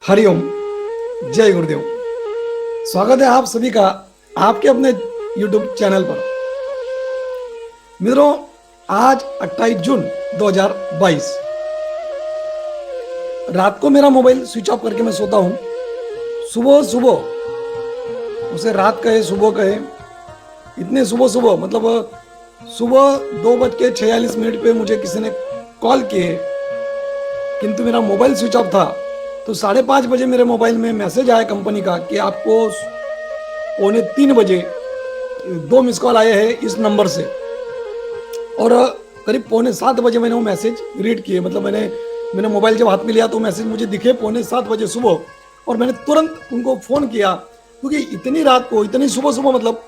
हरिओम। जय गुरुदेव। स्वागत है आप सभी का आपके अपने YouTube चैनल पर। मित्रों, आज 28 जून 2022 रात को मेरा मोबाइल स्विच ऑफ करके मैं सोता हूं। सुबह सुबह, उसे रात कहे सुबह कहे, इतने सुबह सुबह मतलब सुबह 2:46 पे मुझे किसी ने कॉल किए, किंतु मेरा मोबाइल स्विच ऑफ था। तो 5:30 मेरे मोबाइल में मैसेज आया कंपनी का कि आपको 2:45 2 मिस कॉल आए हैं इस नंबर से। और करीब 6:45 मैंने वो मैसेज रीड किए, मतलब मैंने मोबाइल जब हाथ में लिया तो मैसेज मुझे दिखे 6:45 सुबह, और मैंने तुरंत उनको फ़ोन किया, क्योंकि इतनी रात को इतनी सुबह सुबह मतलब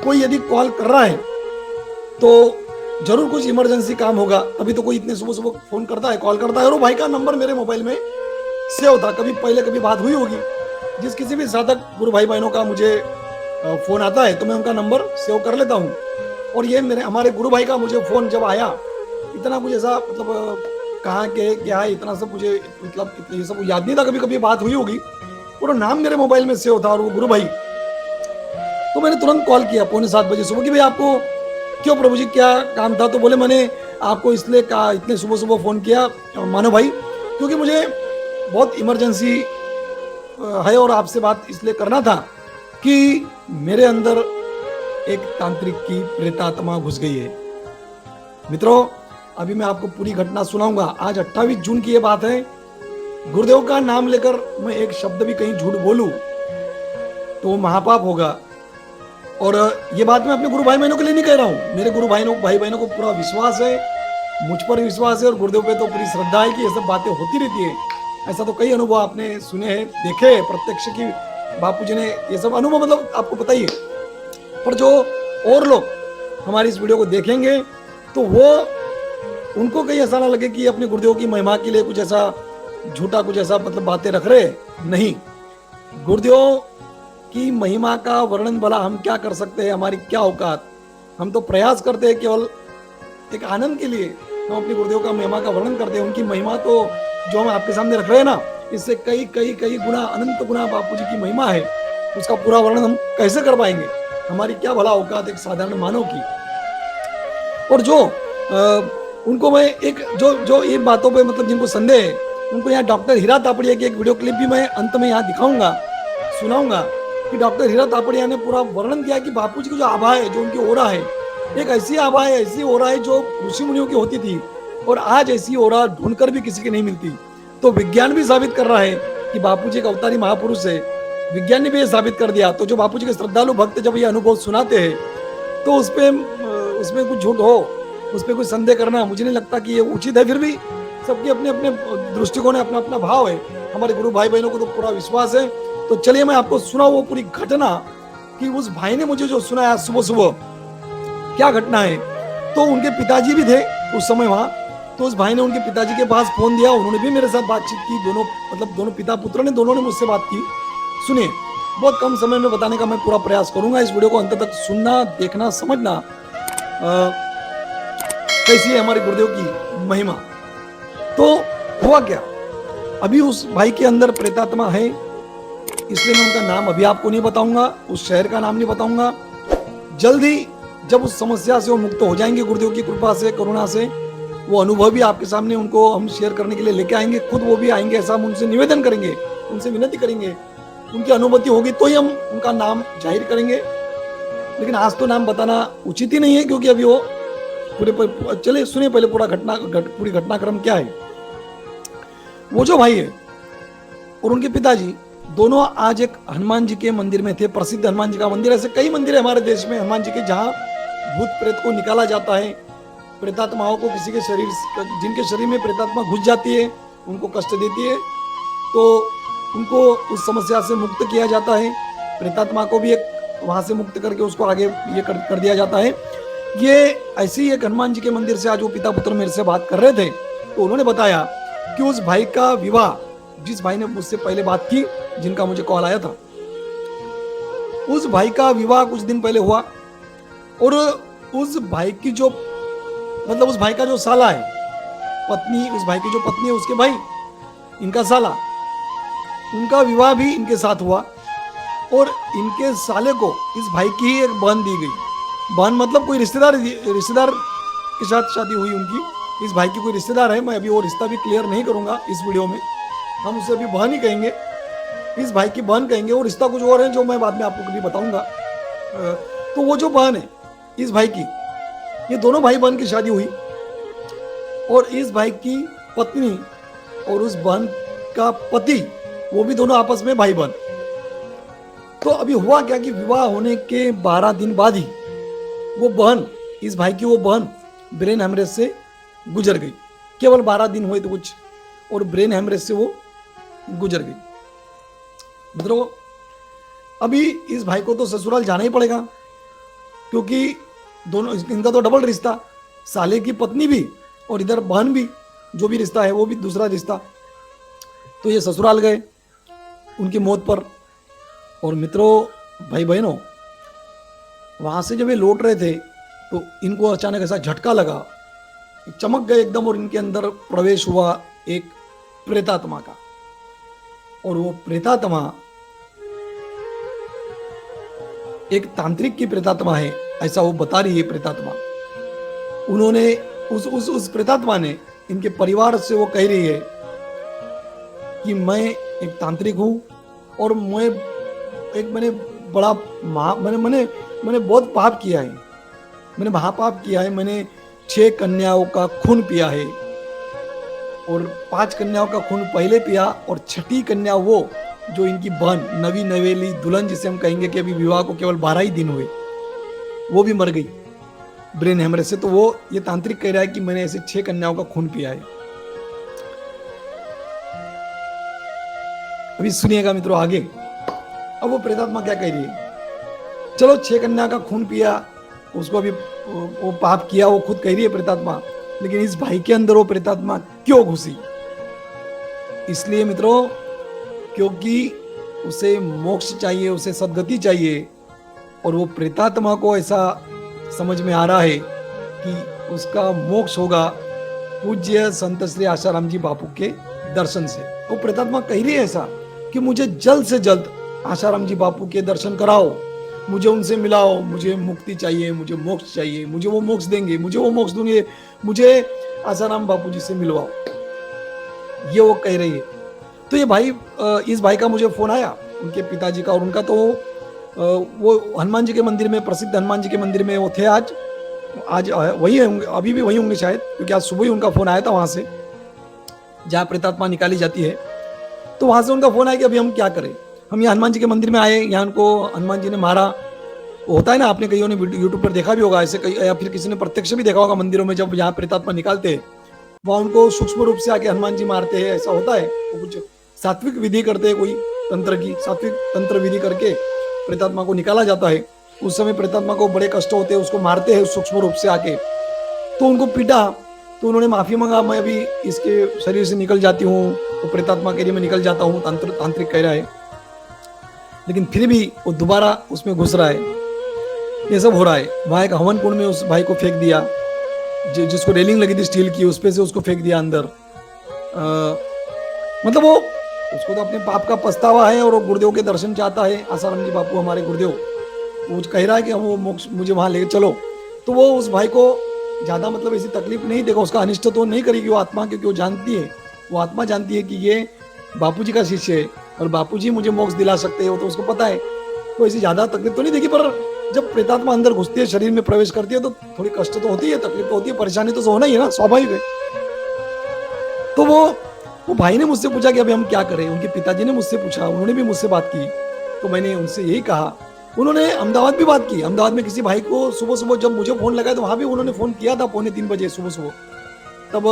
कोई यदि कॉल कर रहा है तो जरूर कुछ इमरजेंसी काम होगा, तभी तो कोई इतने सुबह सुबह फ़ोन करता है, कॉल करता है। और वो भाई का नंबर मेरे मोबाइल में सेव था, कभी पहले कभी बात हुई होगी। जिस किसी भी साधक गुरु भाई बहनों का मुझे फ़ोन आता है तो मैं उनका नंबर सेव कर लेता हूँ। और ये हमारे गुरु भाई का मुझे फ़ोन जब आया, इतना कुछ ऐसा मतलब कहाँ के क्या है इतना सब मुझे मतलब ये सब याद नहीं था, कभी कभी बात हुई होगी। पूरा नाम मेरे मोबाइल में सेव था और वो गुरु भाई। तो मैंने तुरंत कॉल किया 7:45 सुबह कि भाई आपको क्यों प्रभु जी क्या काम था। तो बोले मैंने आपको इसलिए कहा इतने सुबह सुबह फ़ोन किया मानो भाई, क्योंकि मुझे बहुत इमरजेंसी है और आपसे बात इसलिए करना था कि मेरे अंदर एक तांत्रिक की प्रेतात्मा घुस गई है। मित्रों, अभी मैं आपको पूरी घटना सुनाऊंगा। आज 28 जून की ये बात है। गुरुदेव का नाम लेकर मैं एक शब्द भी कहीं झूठ बोलूं तो वो महापाप होगा। और ये बात मैं अपने गुरु भाई बहनों के लिए नहीं कह रहा हूं। मेरे गुरु भाई बहनों को पूरा विश्वास है, मुझ पर विश्वास है और गुरुदेव पे तो पूरी श्रद्धा है कि ये सब बातें होती रहती है। ऐसा तो कई अनुभव आपने सुने हैं, देखे हैं प्रत्यक्ष की बापू जी ने ये सब अनुभव मतलब आपको पता ही है। पर जो और लोग हमारी इस वीडियो को देखेंगे तो वो उनको कहीं ऐसा ना लगे कि अपने गुरुदेव की महिमा के लिए कुछ ऐसा झूठा कुछ ऐसा मतलब बातें रख रहे नहीं। गुरुदेव की महिमा का वर्णन भला हम क्या कर सकते हैं, हमारी क्या औकात। हम तो प्रयास करते हैं केवल एक आनंद के लिए हम अपने गुरुदेव का महिमा का वर्णन करते हैं। उनकी महिमा तो जो हम आपके सामने रख रहे हैं ना, इससे कई कई कई गुना अनंत गुना बापू जी की महिमा है। उसका पूरा वर्णन हम कैसे कर पाएंगे, हमारी क्या भला औकात एक साधारण मानव की। और जो उनको मैं एक जो इन बातों पे मतलब जिनको संदेह है उनको यहाँ डॉक्टर हीरा तापड़िया की एक वीडियो क्लिप भी मैं अंत में यहाँ दिखाऊंगा, सुनाऊंगा कि डॉक्टर हीरा तापड़िया ने पूरा वर्णन किया कि बापू जी की जो आभा है, जो उनकी ओरा है, एक ऐसी आभा है, ऐसी ओरा है जो ऋषि मुनियों की होती थी और आज ऐसी ओरा ढूंढकर भी किसी की नहीं मिलती। तो विज्ञान भी साबित कर रहा है कि बापू जी एक अवतारी महापुरुष है। विज्ञान ने भी ये साबित कर दिया। तो जो बापू जी के श्रद्धालु भक्त जब ये अनुभव सुनाते हैं तो उसमें कुछ झूठ हो, उसमें कुछ संदेह करना मुझे नहीं लगता कि ये उचित है। फिर भी सबके अपने अपने दृष्टिकोण है, अपना अपना भाव है। हमारे गुरु भाई बहनों को तो पूरा विश्वास है। तो चलिए मैं आपको सुनाऊं वो पूरी घटना कि उस भाई ने मुझे जो सुनाया सुबह सुबह क्या घटना है। तो उनके पिताजी भी थे उस समय वहां। तो उस भाई ने उनके पिताजी के पास फोन दिया, उन्होंने भी मेरे साथ बातचीत की। दोनों पिता पुत्र ने दोनों ने मुझसे बात की। सुनिए, बहुत कम समय में बताने का मैं पूरा प्रयास करूंगा। इस वीडियो को अंत तक सुनना, देखना, समझना कैसी है हमारे गुरुदेव की महिमा। तो हुआ क्या, अभी उस भाई के अंदर प्रेतात्मा है, इसलिए मैं उनका नाम अभी आपको नहीं बताऊंगा, उस शहर का नाम नहीं बताऊंगा। जल्द ही जब उस समस्या से वो मुक्त हो जाएंगे गुरुदेव की कृपा से, करुणा से, वो अनुभव भी आपके सामने उनको हम शेयर करने के लिए लेके आएंगे। खुद वो भी आएंगे, ऐसा हम उनसे निवेदन करेंगे, उनसे विनती करेंगे। उनकी अनुमति होगी तो ही हम उनका नाम जाहिर करेंगे। लेकिन आज तो नाम बताना उचित ही नहीं है, क्योंकि अभी वो चले सुनिए पहले पूरी घटनाक्रम क्या है। वो जो भाई है और उनके पिताजी दोनों आज एक हनुमान जी के मंदिर में थे। प्रसिद्ध हनुमान जी का मंदिर, ऐसे कई मंदिर है हमारे देश में हनुमान जी के, जहाँ भूत प्रेत को निकाला जाता है। प्रेतात्माओं को किसी के शरीर, जिनके शरीर में प्रेतात्मा घुस जाती है, उनको कष्ट देती है, तो उनको उस समस्या से मुक्त किया जाता है। प्रेतात्मा को भी एक वहां से मुक्त करके उसको आगे ये कर दिया जाता है। ये ऐसे ही एक हनुमान जी के मंदिर से आज वो पिता पुत्र मेरे से बात कर रहे थे। तो उन्होंने बताया कि उस भाई का विवाह, जिस भाई ने मुझसे पहले बात की, जिनका मुझे कॉल आया था, उस भाई का विवाह कुछ दिन पहले हुआ। और उस भाई की जो मतलब उस भाई का जो साला है, पत्नी, उस भाई की जो पत्नी है उसके भाई, इनका साला, उनका विवाह भी इनके साथ हुआ और इनके साले को इस भाई की ही एक बहन दी गई। बहन मतलब कोई रिश्तेदार रिश्तेदार के साथ शादी हुई उनकी। इस भाई की कोई रिश्तेदार है, मैं अभी वो रिश्ता भी क्लियर नहीं करूंगा इस वीडियो में, हम उसे अभी बहन ही कहेंगे, इस भाई की बहन कहेंगे। वो रिश्ता कुछ और है जो मैं बाद में आपको कभी बताऊंगा। तो वो जो बहन है इस भाई की, ये दोनों भाई बहन की शादी हुई और इस भाई की पत्नी और उस बहन का पति, वो भी दोनों आपस में भाई बहन। तो अभी हुआ क्या कि विवाह होने के 12 दिन बाद ही वो बहन, इस भाई की वो बहन ब्रेन हेमरेज से गुजर गई। केवल 12 दिन हुए तो कुछ, और ब्रेन हेमरेज से वो गुजर गई। मित्रों, अभी इस भाई को तो ससुराल जाना ही पड़ेगा, क्योंकि दोनों, इनका तो डबल रिश्ता, साले की पत्नी भी और इधर बहन भी, जो भी रिश्ता है वो भी दूसरा रिश्ता। तो ये ससुराल गए उनकी मौत पर। और मित्रों, भाई बहनों, वहां से जब ये लौट रहे थे तो इनको अचानक ऐसा झटका लगा, चमक गए एकदम, और इनके अंदर प्रवेश हुआ एक प्रेतात्मा का। और वो प्रेतात्मा एक तांत्रिक की प्रेतात्मा है, ऐसा वो बता रही है प्रेतात्मा। उन्होंने उस प्रेतात्मा ने इनके परिवार से वो कह रही है कि मैं एक तांत्रिक हूं और मैंने बड़ा मैंने बहुत पाप किया है, मैंने महापाप किया है। मैंने 6 कन्याओं का खून पिया है और 5 कन्याओं का खून पहले पिया, और 6ठी कन्या वो जो इनकी बहन, नवी नवेली दुल्हन जिसे हम कहेंगे कि अभी विवाह को केवल 12 ही दिन हुए, वो भी मर गई ब्रेन हेमरेज से। तो वो ये तांत्रिक कह रहा है कि मैंने ऐसे 6 कन्याओं का खून पिया है। अभी सुनिएगा मित्रों आगे। अब वो प्रेतात्मा क्या कह रही है, चलो 6 कन्या का खून पिया, उसको अभी वो पाप किया, वो खुद कह रही है प्रेतात्मा, लेकिन इस भाई के अंदर वो प्रेतात्मा क्यों घुसी? इसलिए मित्रों, क्योंकि उसे मोक्ष चाहिए, उसे सद्गति चाहिए, और वो प्रेतात्मा को ऐसा समझ में आ रहा है कि उसका मोक्ष होगा पूज्य संत श्री आशाराम जी बापू के दर्शन से। वो प्रेतात्मा कह रही है ऐसा कि मुझे जल्द से जल्द आशाराम जी बापू के दर्शन कराओ, मुझे उनसे मिलाओ, मुझे मुक्ति चाहिए, मुझे मोक्ष चाहिए, मुझे वो मोक्ष देंगे, मुझे वो मोक्ष दूंगे, मुझे आशाराम बापू जी से मिलवाओ, ये वो कह रही है। तो ये भाई, इस भाई का मुझे फोन आया, उनके पिताजी का, और उनका तो वो हनुमान जी के मंदिर में, प्रसिद्ध हनुमान जी के मंदिर में वो थे। आज वही होंगे, अभी भी वही होंगे शायद, क्योंकि आज सुबह ही उनका फोन आया था वहां से, जहाँ प्रेतात्मा निकाली जाती है। तो वहां से उनका फोन आया कि अभी हम क्या करें, हम यहाँ हनुमान जी के मंदिर में आए, यहाँ उनको हनुमान जी ने मारा। वो होता है ना, आपने कईयों ने यूट्यूब पर देखा भी होगा ऐसे, कई या फिर किसी ने प्रत्यक्ष भी देखा होगा मंदिरों में, जब यहाँ प्रेतात्मा निकालते हैं वहाँ उनको सूक्ष्म रूप से आके हनुमान जी मारते हैं, ऐसा होता है। वो कुछ सात्विक विधि करते हैं, कोई तंत्र की सात्विक तंत्र विधि करके प्रेतात्मा को निकाला जाता है। उस समय प्रेतात्मा को बड़े कष्ट होते हैं, उसको मारते हैं सूक्ष्म रूप से आके। तो उनको पीटा, तो उन्होंने माफी मांगा, मैं अभी इसके शरीर से निकल जाती हूँ। तो प्रेतात्मा के लिए मैं निकल जाता हूँ, तांत्रिक कह रहा है, लेकिन फिर भी वो दोबारा उसमें घुस रहा है। ये सब हो रहा है। वहां एक हवन कुंड में उस भाई को फेंक दिया, जिसको रेलिंग लगी थी स्टील की, उस पे से उसको फेंक दिया अंदर। मतलब वो, उसको तो अपने पाप का पछतावा है, और वो गुरुदेव के दर्शन चाहता है। आसाराम जी बापू हमारे गुरुदेव, वो कह रहा है कि हम वो मोक्ष, मुझे वहां लेके चलो। तो वो उस भाई को ज्यादा मतलब ऐसी तकलीफ नहीं देगा, उसका अनिष्ट तो नहीं करेगी वो आत्मा, क्योंकि वो जानती है, वो आत्मा जानती है कि ये बापूजी का शिष्य है और बापूजी मुझे मोक्ष दिला सकते हैं, वो तो उसको पता है। तो ऐसी ज्यादा तकलीफ तो नहीं देगी, पर जब प्रेतात्मा अंदर घुसती है, शरीर में प्रवेश करती है, तो थोड़ी कष्ट तो होती है, तकलीफ तो होती है, परेशानी तो होना ही है ना, स्वाभाविक है। तो वो भाई ने मुझसे पूछा कि अभी हम क्या करें। उनके पिताजी ने मुझसे पूछा, उन्होंने भी मुझसे बात की, तो मैंने उनसे यही कहा। उन्होंने अहमदाबाद भी बात की, अहमदाबाद में किसी भाई को सुबह सुबह जब मुझे फोन लगा तो वहां भी उन्होंने फोन किया था 2:45 बजे सुबह सुबह। तब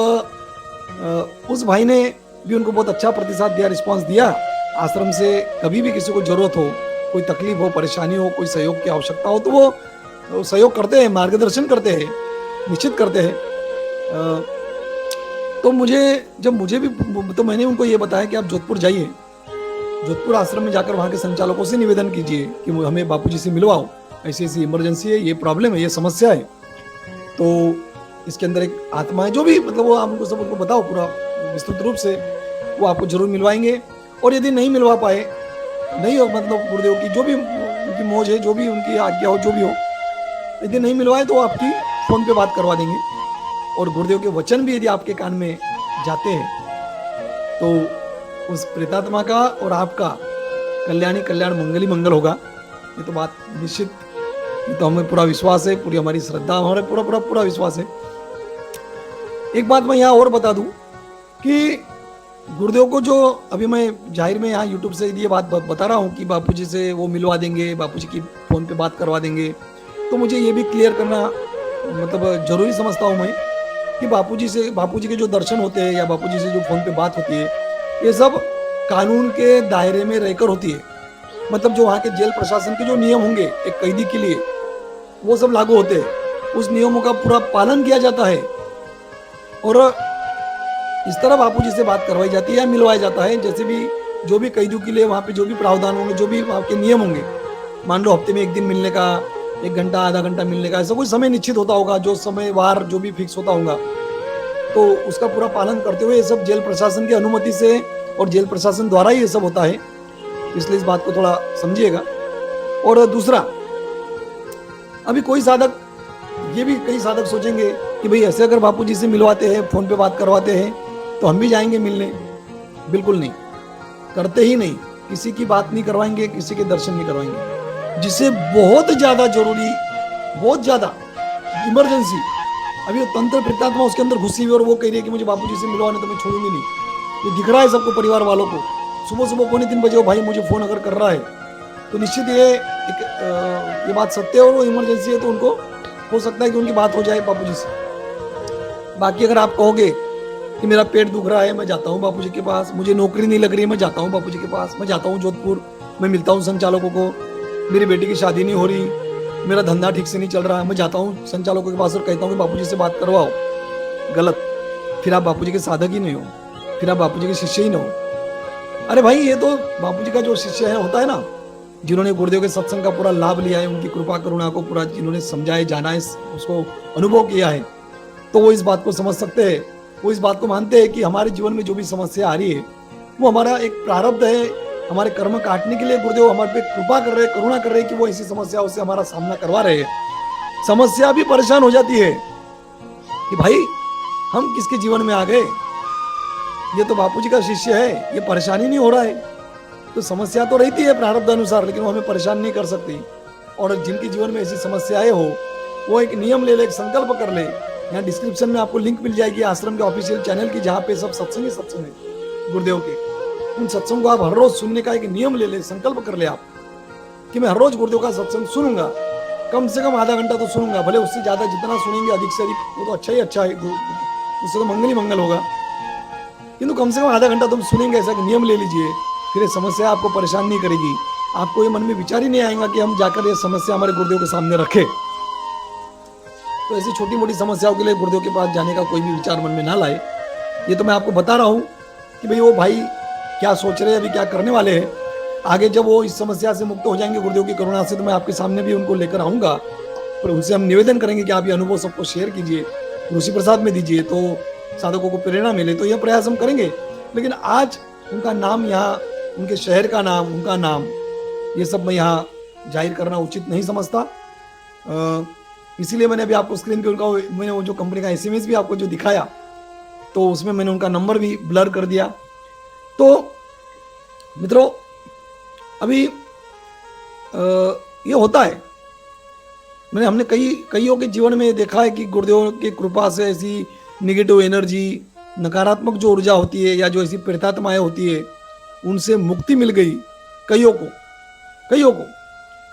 उस भाई ने भी उनको बहुत अच्छा प्रतिसाद दिया, रिस्पांस दिया। आश्रम से कभी भी किसी को जरूरत हो, कोई तकलीफ हो, परेशानी हो, कोई सहयोग की आवश्यकता हो, तो वो सहयोग करते हैं, मार्गदर्शन करते हैं, निश्चित करते हैं। तो मुझे भी, तो मैंने उनको ये बताया कि आप जोधपुर जाइए, जोधपुर आश्रम में जाकर वहाँ के संचालकों से निवेदन कीजिए कि हमें बापूजी से मिलवाओ, ऐसी ऐसी इमरजेंसी है, ये प्रॉब्लम है, ये समस्या है, तो इसके अंदर एक आत्मा है, जो भी मतलब वो आप उनको सब उनको बताओ पूरा विस्तृत रूप से, वो आपको जरूर मिलवाएंगे। और यदि नहीं मिलवा पाए, नहीं हो मतलब गुरुदेव की जो भी उनकी मौज है, जो भी उनकी आज्ञा हो, जो भी हो, यदि नहीं मिलवाए तो आपकी फ़ोन पे बात करवा देंगे। और गुरुदेव के वचन भी यदि आपके कान में जाते हैं तो उस प्रेतात्मा का और आपका कल्याण ही कल्याण, मंगल ही मंगल होगा। ये तो बात निश्चित, ये तो हमें पूरा विश्वास है, पूरी हमारी श्रद्धा, हमारे पूरा पूरा पूरा विश्वास है। एक बात मैं यहाँ और बता दूं कि गुरुदेव को जो अभी मैं जाहिर में यहाँ यूट्यूब से ये बात बता रहा हूँ कि बापूजी से वो मिलवा देंगे, बापूजी की फ़ोन पे बात करवा देंगे, तो मुझे ये भी क्लियर करना मतलब ज़रूरी समझता हूँ मैं कि बापूजी के जो दर्शन होते हैं या बापूजी से जो फ़ोन पे बात होती है, ये सब कानून के दायरे में रहकर होती है। मतलब जो वहाँ के जेल प्रशासन के जो नियम होंगे एक कैदी के लिए, वो सब लागू होते हैं, उस नियमों का पूरा पालन किया जाता है और इस तरह बापूजी से बात करवाई जाती है या मिलवाया जाता है। जैसे भी जो भी कैदियों के लिए वहाँ पे जो भी प्रावधान होंगे, जो भी वहाँ के नियम होंगे, मान लो हफ्ते में 1 दिन मिलने का, 1 घंटा आधा घंटा मिलने का, ऐसा कोई समय निश्चित होता होगा, जो समय वार जो भी फिक्स होता होगा, तो उसका पूरा पालन करते हुए ये सब जेल प्रशासन की अनुमति से और जेल प्रशासन द्वारा ही ये सब होता है। इसलिए इस बात को थोड़ा समझिएगा। और दूसरा, अभी कोई साधक, ये भी कई साधक सोचेंगे कि भाई ऐसे अगर बापूजी से मिलवाते हैं, फोन पे बात करवाते हैं, तो हम भी जाएंगे मिलने। बिल्कुल नहीं, करते ही नहीं, किसी की बात नहीं करवाएंगे, किसी के दर्शन नहीं करवाएंगे। जिसे बहुत ज्यादा जरूरी, बहुत ज्यादा इमरजेंसी, अभी वो तंत्र प्रेतात्मा उसके अंदर घुसी हुई और वो कह रही है कि मुझे बापूजी से मिलवाने, तो मैं छोड़ूंगी नहीं। ये दिख रहा है सबको, परिवार वालों को, सुबह सुबह 2:45 बजे वो भाई मुझे फोन अगर कर रहा है, तो निश्चित ये बात सत्य है और वो इमरजेंसी है, तो उनको हो सकता है कि उनकी बात हो जाए बापूजी से। बाकी अगर आप कहोगे कि मेरा पेट दुख रहा है, मैं जाता हूँ बापूजी के पास, मुझे नौकरी नहीं लग रही है, मैं जाता हूँ बापूजी के पास, मैं जाता हूँ जोधपुर, मैं मिलता हूँ संचालकों को, मेरी बेटी की शादी नहीं हो रही, मेरा धंधा ठीक से नहीं चल रहा है, मैं जाता हूँ संचालकों के पास और कहता हूँ कि बापूजी से बात करवाओ। गलत, फिर आप बापूजी के साधक ही नहीं हो, फिर आप बापूजी के शिष्य ही नहीं हो। अरे भाई, ये तो बापूजी का जो शिष्य है होता है ना, जिन्होंने गुरुदेव के सत्संग का पूरा लाभ लिया है, उनकी कृपा करुणा को पूरा जिन्होंने समझा है, जाना है, उसको अनुभव किया है, तो वो इस बात को समझ सकते हैं, वो इस बात को मानते हैं कि हमारे जीवन में जो भी समस्या आ रही है वो हमारा एक प्रारब्ध है, हमारे कर्म काटने के लिए गुरुदेव हमारे पे कृपा कर रहे हैं, करुणा कर रहे हैं कि वो ऐसी समस्याओं से हमारा सामना करवा रहे हैं। समस्या भी परेशान हो जाती है कि भाई हम किसके जीवन में आ गए, ये तो बापूजी का शिष्य है, ये परेशानी नहीं हो रहा है। तो समस्या तो रहती है प्रारब्ध अनुसार, लेकिन वो हमें परेशान नहीं कर सकती। और जिनके जीवन में ऐसी समस्याएं हो, वो एक नियम ले ले, एक संकल्प कर ले। यहाँ डिस्क्रिप्शन में आपको लिंक मिल जाएगी आश्रम के ऑफिशियल चैनल की, जहाँ पे सब सत्संग है गुरुदेव के। उन सत्संग को आप हर रोज सुनने का एक नियम ले ले, संकल्प कर ले आप कि मैं हर रोज गुरुदेव का सत्संग सुनूंगा, कम से कम आधा घंटा तो सुनूंगा। भले उससे ज्यादा जितना सुनेंगे अधिक से अधिक वो तो अच्छा ही अच्छा है, उससे तो मंगल ही मंगल होगा, किंतु कम से कम आधा घंटा तुम सुनेंगे, ऐसा नियम ले लीजिए। फिर ये समस्या आपको परेशान नहीं करेगी, आपको ये मन में विचार ही नहीं आएगा कि हम जाकर ये समस्या हमारे गुरुदेव के सामने रखें। तो ऐसी छोटी मोटी समस्याओं के लिए गुरुदेव के पास जाने का कोई भी विचार मन में ना लाए। ये तो मैं आपको बता रहा हूँ कि भाई वो भाई क्या सोच रहे हैं, अभी क्या करने वाले हैं। आगे जब वो इस समस्या से मुक्त हो जाएंगे गुरुदेव की करुणा से, तो मैं आपके सामने भी उनको लेकर आऊँगा, पर उनसे हम निवेदन करेंगे कि आप ये अनुभव सबको शेयर कीजिए, ऋषि प्रसाद में दीजिए, तो साधकों को प्रेरणा मिले। तो यह प्रयास हम करेंगे। लेकिन आज उनका नाम यहाँ, उनके शहर का नाम, उनका नाम, ये सब मैं यहाँ जाहिर करना उचित नहीं समझता। इसीलिए मैंने अभी आपको स्क्रीन पे उनका मैंने वो जो कंपनी का SMS भी आपको जो दिखाया, तो उसमें मैंने उनका नंबर भी ब्लर कर दिया। तो मित्रों, अभी ये होता है, हमने कईयों के जीवन में देखा है कि गुरुदेव की कृपा से ऐसी निगेटिव एनर्जी, नकारात्मक जो ऊर्जा होती है या जो ऐसी प्रेतात्माएं होती है, उनसे मुक्ति मिल गई कईयों को।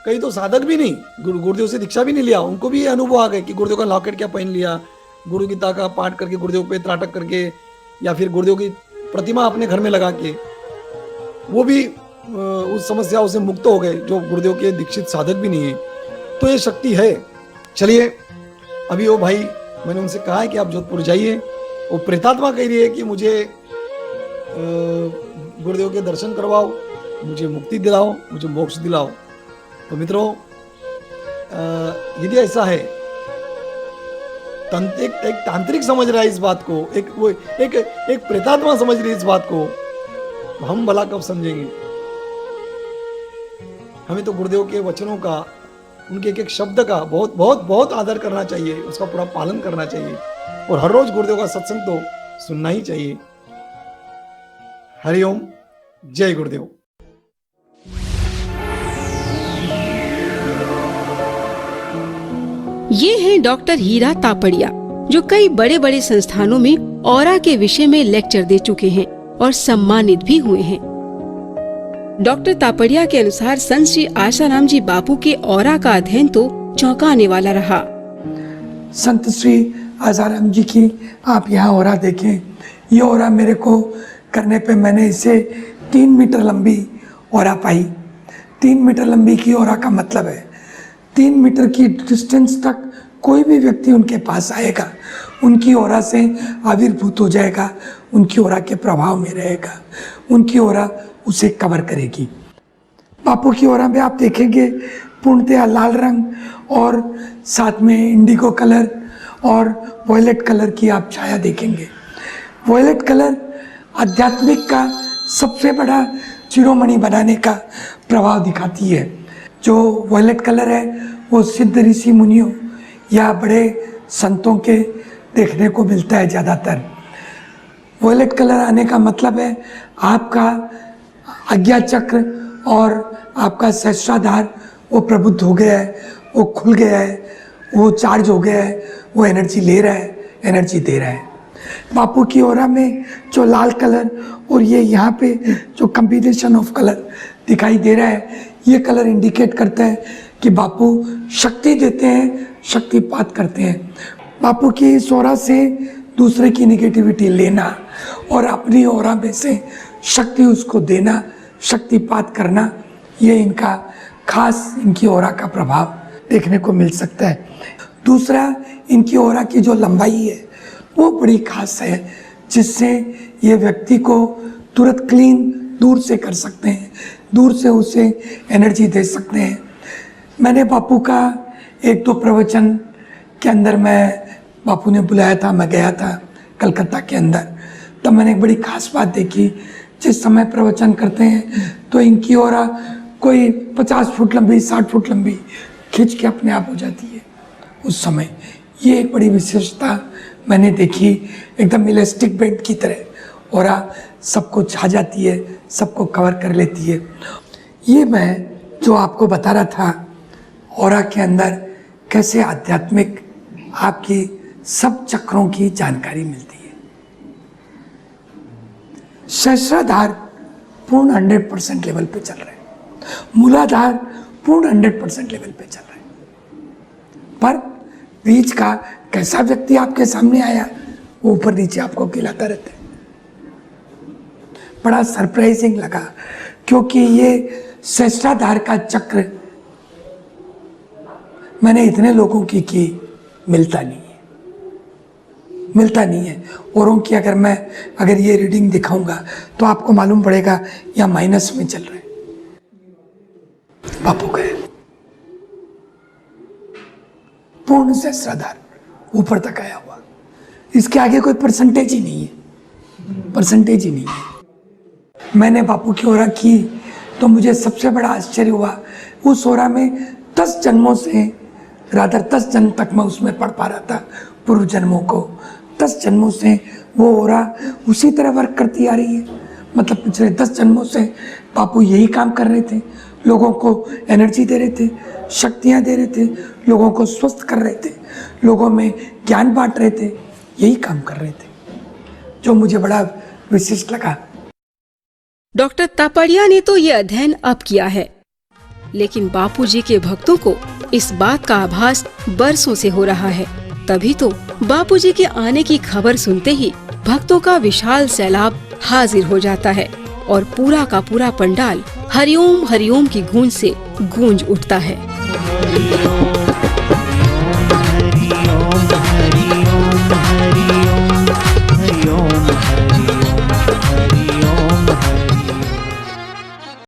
कई तो साधक भी नहीं, गुरुदेव से दीक्षा भी नहीं लिया, उनको भी ये अनुभव आ गए कि गुरुदेव का लॉकेट क्या पहन लिया, गुरु गीता का पाठ करके गुरुदेव पे त्राटक करके, या फिर गुरुदेव की प्रतिमा अपने घर में लगा के, वो भी उस समस्याओं से मुक्त हो गए, जो गुरुदेव के दीक्षित साधक भी नहीं है। तो ये शक्ति है। चलिए, अभी वो भाई, मैंने उनसे कहा है कि आप जोधपुर जाइए। वो प्रेतात्मा कह रही है कि मुझे गुरुदेव के दर्शन करवाओ, मुझे मुक्ति दिलाओ, मुझे मोक्ष दिलाओ। तो मित्रों, यदि ऐसा है, एक तांत्रिक समझ रहा है इस बात को, एक प्रेतात्मा समझ रही है इस बात को, तो हम भला कब समझेंगे। हमें तो गुरुदेव के वचनों का, उनके एक एक शब्द का बहुत बहुत बहुत आदर करना चाहिए, उसका पूरा पालन करना चाहिए और हर रोज गुरुदेव का सत्संग तो सुनना ही चाहिए। हरिओम, जय गुरुदेव। ये हैं डॉक्टर हीरा तापड़िया, जो कई बड़े बड़े संस्थानों में ऑरा के विषय में लेक्चर दे चुके हैं और सम्मानित भी हुए हैं। डॉक्टर तापड़िया के अनुसार संत श्री आशाराम जी बापू के ऑरा का अध्ययन तो चौंकाने वाला रहा। संत श्री आशाराम जी की आप यहाँ ऑरा देखें। ये ऑरा मेरे को करने पे मैंने इसे 3 मीटर लंबी ऑरा पाई। 3 मीटर लंबी की ऑरा का मतलब है 3 मीटर की डिस्टेंस तक कोई भी व्यक्ति उनके पास आएगा, उनकी ऑरा से आविर्भूत हो जाएगा, उनकी ऑरा के प्रभाव में रहेगा, उनकी ऑरा उसे कवर करेगी। बापू की ऑरा में आप देखेंगे पूर्णतया लाल रंग और साथ में इंडिगो कलर और वॉयलेट कलर की आप छाया देखेंगे। वॉयलेट कलर आध्यात्मिक का सबसे बड़ा शिरोमणि बनाने का प्रभाव दिखाती है। जो वॉयलेट कलर है वो सिद्ध ऋषि मुनियों या बड़े संतों के देखने को मिलता है ज़्यादातर। वॉयलेट कलर आने का मतलब है आपका आज्ञा चक्र और आपका सहस्राधार वो प्रबुद्ध हो गया है, वो खुल गया है, वो चार्ज हो गया है, वो एनर्जी ले रहा है, एनर्जी दे रहा है। बापू की ऑरा में जो लाल कलर और ये यहाँ पे जो कम्बिनेशन ऑफ कलर दिखाई दे रहा है, ये कलर इंडिकेट करता है कि बापू शक्ति देते हैं, शक्तिपात करते हैं। बापू की इस ऑरा से दूसरे की निगेटिविटी लेना और अपनी ऑरा में से शक्ति उसको देना, शक्तिपात करना, ये इनका खास इनकी ऑरा का प्रभाव देखने को मिल सकता है। दूसरा, इनकी ऑरा की जो लंबाई है वो बड़ी खास है, जिससे ये व्यक्ति को तुरंत क्लीन दूर से कर सकते हैं, दूर से उसे एनर्जी दे सकते हैं। मैंने बापू का 1-2 प्रवचन के अंदर बापू ने बुलाया था, मैं गया था कलकत्ता के अंदर। तब मैंने एक बड़ी खास बात देखी, जिस समय प्रवचन करते हैं तो इनकी ऑरा कोई 50 फुट लंबी, 60 फुट लंबी खिंच के अपने आप हो जाती है उस समय। ये एक बड़ी विशेषता मैंने देखी, एकदम इलास्टिक बैंड की तरह ऑरा सबको छा जाती है, सबको कवर कर लेती है। ये मैं जो आपको बता रहा था ऑरा के अंदर कैसे आध्यात्मिक आपकी सब चक्रों की जानकारी मिलती है। सहस्राधार पूर्ण 100% लेवल पे चल रहा है, मूलाधार पूर्ण 100% लेवल पे चल रहा है, पर बीच का कैसा व्यक्ति आपके सामने आया वो ऊपर नीचे आपको गिलाता रहता है। बड़ा सरप्राइजिंग लगा, क्योंकि ये सहस्राधार का चक्र मैंने इतने लोगों की मिलता नहीं है, मिलता नहीं है। औरों की अगर ये रीडिंग दिखाऊंगा तो आपको मालूम पड़ेगा या माइनस में चल रहा है। बापू का पूर्ण सहस्राधार ऊपर तक आया हुआ, इसके आगे कोई परसेंटेज ही नहीं है, परसेंटेज ही नहीं है। मैंने बापू की ऑरा की तो मुझे सबसे बड़ा आश्चर्य हुआ, उस ऑरा में 10 जन्मों से रादर 10 जन्म तक मैं उसमें पढ़ पा रहा था, पूर्व जन्मों को। 10 जन्मों से वो ऑरा उसी तरह वर्क करती आ रही है। मतलब पिछले 10 जन्मों से बापू यही काम कर रहे थे, लोगों को एनर्जी दे रहे थे, शक्तियाँ दे रहे थे, लोगों को स्वस्थ कर रहे थे, लोगों में ज्ञान बांट रहे थे, यही काम कर रहे थे, जो मुझे बड़ा विशिष्ट लगा। डॉक्टर तापड़िया ने तो ये अध्ययन अब किया है, लेकिन बापूजी के भक्तों को इस बात का आभास बरसों से हो रहा है। तभी तो बापूजी के आने की खबर सुनते ही भक्तों का विशाल सैलाब हाजिर हो जाता है और पूरा का पूरा पंडाल हरिओम हरिओम की गूंज से गूंज उठता है।